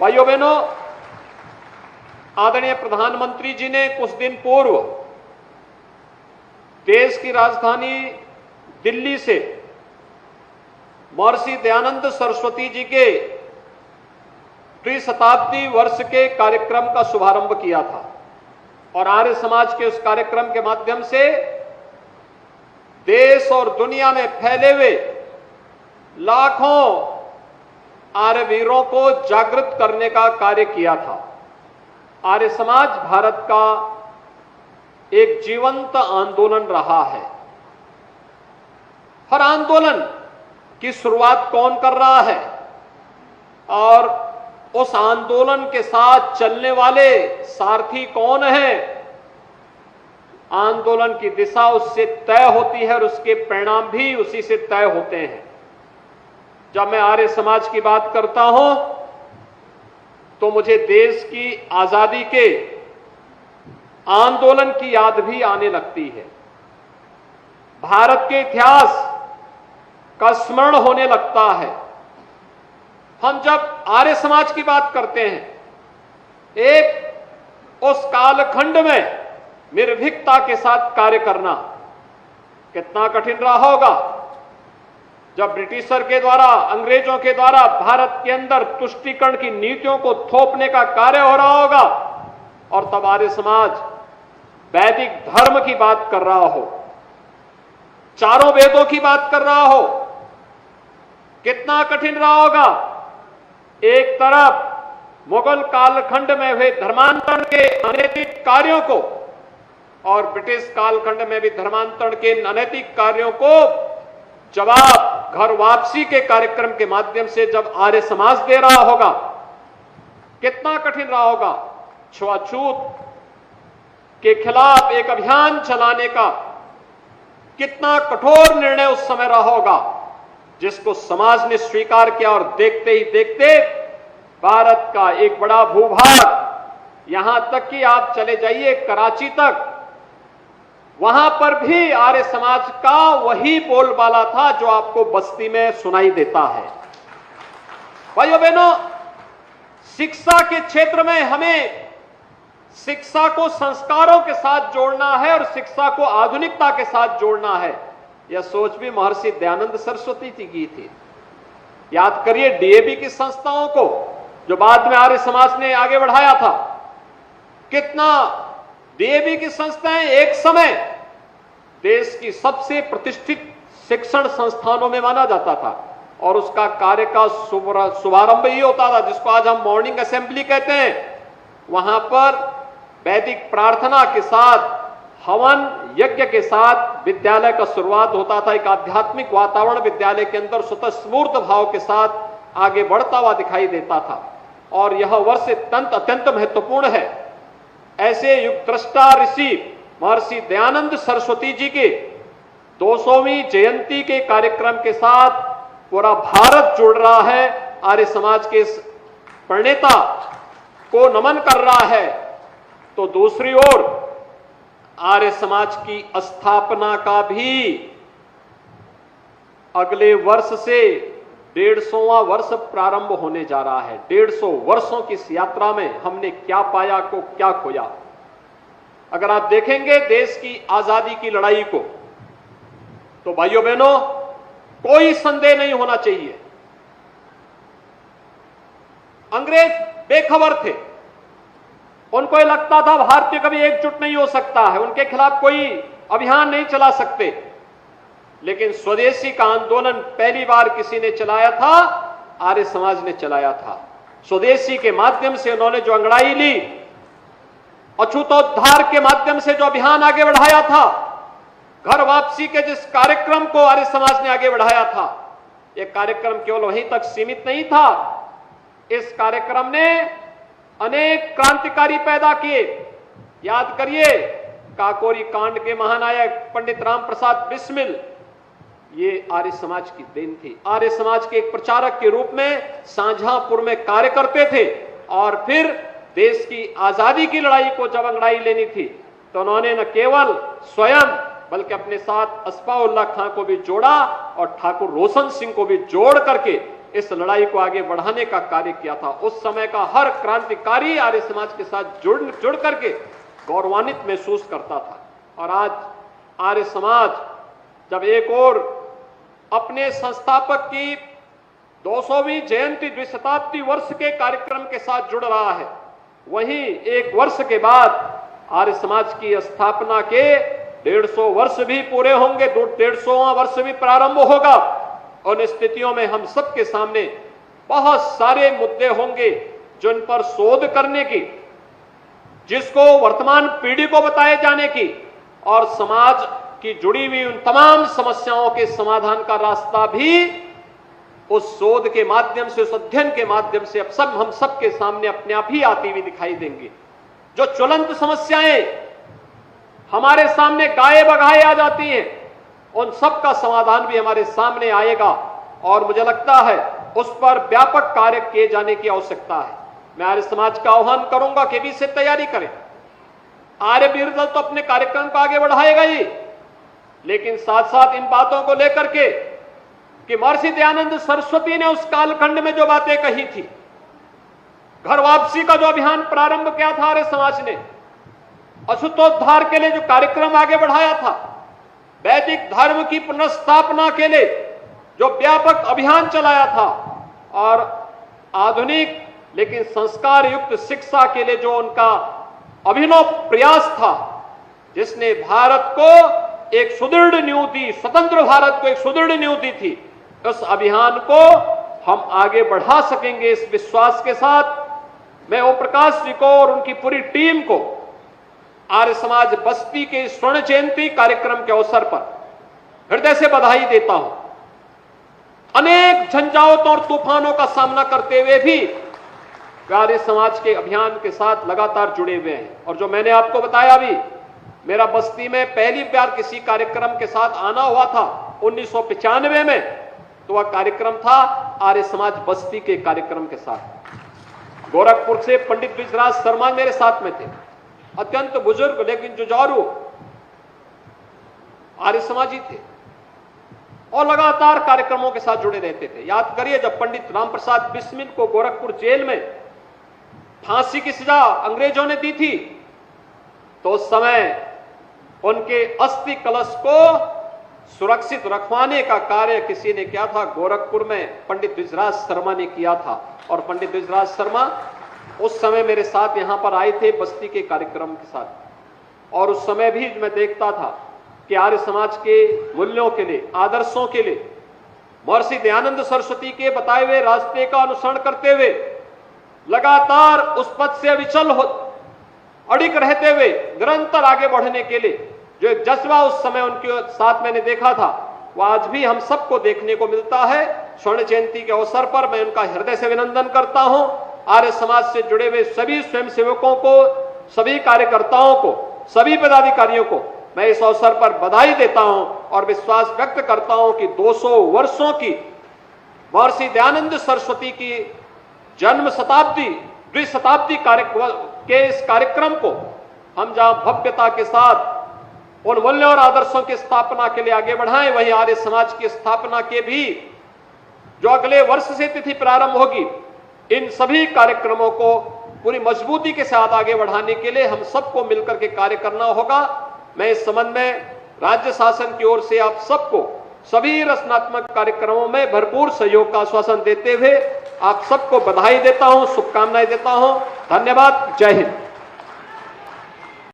भाइयों बहनों, आदरणीय प्रधानमंत्री जी ने कुछ दिन पूर्व देश की राजधानी दिल्ली से महर्षि दयानंद सरस्वती जी के त्रिशताब्दी वर्ष के कार्यक्रम का शुभारंभ किया था और आर्य समाज के उस कार्यक्रम के माध्यम से देश और दुनिया में फैले हुए लाखों आर्यवीरों को जागृत करने का कार्य किया था। आर्य समाज भारत का एक जीवंत आंदोलन रहा है। हर आंदोलन की शुरुआत कौन कर रहा है और उस आंदोलन के साथ चलने वाले सारथी कौन हैं, आंदोलन की दिशा उससे तय होती है और उसके परिणाम भी उसी से तय होते हैं। जब मैं आर्य समाज की बात करता हूं तो मुझे देश की आजादी के आंदोलन की याद भी आने लगती है। भारत के इतिहास का स्मरण होने लगता है। हम जब आर्य समाज की बात करते हैं, एक उस कालखंड में निर्भीकता के साथ कार्य करना कितना कठिन रहा होगा, जब ब्रिटिशर के द्वारा, अंग्रेजों के द्वारा भारत के अंदर तुष्टीकरण की नीतियों को थोपने का कार्य हो रहा होगा और तब आर्य समाज वैदिक धर्म की बात कर रहा हो, चारों वेदों की बात कर रहा हो। कितना कठिन रहा होगा। एक तरफ मुगल कालखंड में हुए धर्मांतरण के अनैतिक कार्यों को और ब्रिटिश कालखंड में भी धर्मांतरण के अनैतिक कार्यों को जवाब घर वापसी के कार्यक्रम के माध्यम से जब आर्य समाज दे रहा होगा, कितना कठिन रहा होगा। छुआछूत के खिलाफ एक अभियान चलाने का कितना कठोर निर्णय उस समय रहा होगा, जिसको समाज ने स्वीकार किया और देखते ही देखते भारत का एक बड़ा भूभाग, यहां तक कि आप चले जाइए कराची तक, वहां पर भी आर्य समाज का वही बोलबाला था जो आपको बस्ती में सुनाई देता है। भाइयों बहनों, शिक्षा के क्षेत्र में हमें शिक्षा को संस्कारों के साथ जोड़ना है और शिक्षा को आधुनिकता के साथ जोड़ना है। यह सोच भी महर्षि दयानंद सरस्वती जी की थी। याद करिए डीएवी की संस्थाओं को जो बाद में आर्य समाज ने आगे बढ़ाया था। कितना डीएवी की संस्थाएं एक समय देश की सबसे प्रतिष्ठित शिक्षण संस्थानों में माना जाता था और उसका कार्य का शुभारंभ ही होता था, जिसको आज हम मॉर्निंग असेंबली कहते हैं। वहां पर वैदिक प्रार्थना के साथ, हवन यज्ञ के साथ विद्यालय का शुरुआत होता था। एक आध्यात्मिक वातावरण विद्यालय के अंदर स्वतःस्फूर्त भाव के साथ आगे बढ़ता हुआ दिखाई देता था और यह वर्ष अत्यंत महत्वपूर्ण है। ऐसे युग दृष्टा ऋषि महर्षि दयानंद सरस्वती जी के 200वीं जयंती के कार्यक्रम के साथ पूरा भारत जुड़ रहा है। आर्य समाज के इस प्रणेता को नमन कर रहा है, तो दूसरी ओर आर्य समाज की स्थापना का भी अगले वर्ष से 150वां वर्ष प्रारंभ होने जा रहा है। 150 वर्षों की इस यात्रा में हमने क्या पाया को क्या खोया। अगर आप देखेंगे देश की आजादी की लड़ाई को, तो भाइयों बहनों, कोई संदेह नहीं होना चाहिए, अंग्रेज बेखबर थे। उनको यह लगता था भारतीय कभी एकजुट नहीं हो सकता है, उनके खिलाफ कोई अभियान नहीं चला सकते। लेकिन स्वदेशी का आंदोलन पहली बार किसी ने चलाया था, आर्य समाज ने चलाया था। स्वदेशी के माध्यम से उन्होंने जो अंगड़ाई ली, अछूतोद्धार के माध्यम से जो अभियान आगे बढ़ाया था, घर वापसी के जिस कार्यक्रम को आर्य समाज ने आगे बढ़ाया था, यह कार्यक्रम केवल वहीं तक सीमित नहीं था। इस कार्यक्रम ने अनेक क्रांतिकारी पैदा किए। याद करिए काकोरी कांड के महानायक पंडित राम प्रसाद बिस्मिल, ये आर्य समाज की देन थी। आर्य समाज के एक प्रचारक के रूप में शाहजहांपुर में कार्य करते थे और फिर देश की आजादी की लड़ाई को जब अंगड़ाई लेनी थी तो उन्होंने न केवल स्वयं बल्कि अपने साथ अस्फाउल्लाह खां को भी जोड़ा और ठाकुर रोशन सिंह को भी जोड़ करके इस लड़ाई को आगे बढ़ाने का कार्य किया था। उस समय का हर क्रांतिकारी आर्य समाज के साथ जुड़ करके गौरवान्वित महसूस करता था। और आज आर्य समाज जब एक ओर अपने संस्थापक की 200वीं जयंती द्विशताब्दी वर्ष के कार्यक्रम के साथ जुड़ रहा है, वहीं एक वर्ष के बाद आर्य समाज की स्थापना के 150 वर्ष भी पूरे होंगे, 150वां वर्ष भी प्रारंभ होगा। उन स्थितियों में हम सबके सामने बहुत सारे मुद्दे होंगे जिन पर शोध करने की, जिसको वर्तमान पीढ़ी को बताए जाने की और समाज की जुड़ी हुई उन तमाम समस्याओं के समाधान का रास्ता भी उस शोध के माध्यम से, उस अध्ययन के माध्यम से अब सब हम सबके सामने अपने आप ही आती हुई दिखाई देंगी। जो ज्वलंत समस्याएं हमारे सामने गाये बगाए आ जाती हैं, उन सब का समाधान भी हमारे सामने आएगा और मुझे लगता है उस पर व्यापक कार्य किए जाने की आवश्यकता है। मैं आर्य समाज का आह्वान करूंगा कि भी से तैयारी करें। आर्य वीर दल तो अपने कार्यक्रम को आगे बढ़ाएगा ही, लेकिन साथ साथ इन बातों को लेकर के कि महर्षि दयानंद सरस्वती ने उस कालखंड में जो बातें कही थी, घर वापसी का जो अभियान प्रारंभ किया था आर्य समाज ने, अशुद्धोद्धार के लिए जो कार्यक्रम आगे बढ़ाया था, वैदिक धर्म की पुनर्स्थापना के लिए जो व्यापक अभियान चलाया था, और आधुनिक लेकिन संस्कार युक्त शिक्षा के लिए जो उनका अभिनव प्रयास था, जिसने भारत को एक सुदृढ़ नींव दी, स्वतंत्र भारत को एक सुदृढ़ नींव दी थी, उस अभियान को हम आगे बढ़ा सकेंगे। इस विश्वास के साथ मैं ओम प्रकाश जी को और उनकी पूरी टीम को आर्य समाज बस्ती के स्वर्ण जयंती कार्यक्रम के अवसर पर हृदय से बधाई देता हूं। अनेक झंझावातों और तूफानों का सामना करते हुए भी आर्य समाज के अभियान के साथ लगातार जुड़े हुए हैं। और जो मैंने आपको बताया भी, मेरा बस्ती में पहली बार किसी कार्यक्रम के साथ आना हुआ था 1995 में, तो वह कार्यक्रम था आर्य समाज बस्ती के कार्यक्रम के साथ। गोरखपुर से पंडित द्विजराज शर्मा मेरे साथ में थे, अत्यंत बुजुर्ग लेकिन जुझारू आर्य समाजी थे और लगातार कार्यक्रमों के साथ जुड़े रहते थे। याद करिए, जब पंडित राम प्रसाद बिस्मिल को गोरखपुर जेल में फांसी की सजा अंग्रेजों ने दी थी, तो उस समय उनके अस्थि कलश को सुरक्षित रखवाने का कार्य किसी ने किया था, गोरखपुर में पंडित द्विजराज शर्मा ने किया था। और पंडित द्विजराज शर्मा उस समय मेरे साथ यहां पर आए थे बस्ती के कार्यक्रम के साथ, और उस समय भी मैं देखता था कि आर्य समाज के मूल्यों के लिए, आदर्शों के लिए महर्षि दयानंद सरस्वती के बताए हुए रास्ते का अनुसरण करते हुए लगातार उस पथ से अविचल अड़िग रहते हुए निरंतर आगे बढ़ने के लिए जो एक जज्बा उस समय उनके साथ मैंने देखा था, वह आज भी हम सबको देखने को मिलता है। स्वर्ण जयंती के अवसर पर मैं उनका हृदय से अभिनंदन करता हूं। आर्य समाज से जुड़े हुए सभी स्वयंसेवकों को, सभी कार्यकर्ताओं को, सभी पदाधिकारियों को मैं इस अवसर पर बधाई देता हूं और विश्वास व्यक्त करता हूं कि 200 वर्षों की महर्षि दयानंद सरस्वती की जन्म शताब्दी, द्विशताब्दी के इस कार्यक्रम को हम जहां भव्यता के साथ उन मूल्यों और आदर्शों की स्थापना के लिए आगे बढ़ाएं, वहीं आर्य समाज की स्थापना के भी जो अगले वर्ष से तिथि प्रारंभ होगी, इन सभी कार्यक्रमों को पूरी मजबूती के साथ आगे बढ़ाने के लिए हम सबको मिलकर के कार्य करना होगा। मैं इस संबंध में राज्य शासन की ओर से आप सबको सभी रचनात्मक कार्यक्रमों में भरपूर सहयोग का आश्वासन देते हुए आप सबको बधाई देता हूं, शुभकामनाएं देता हूं। धन्यवाद। जय हिंद।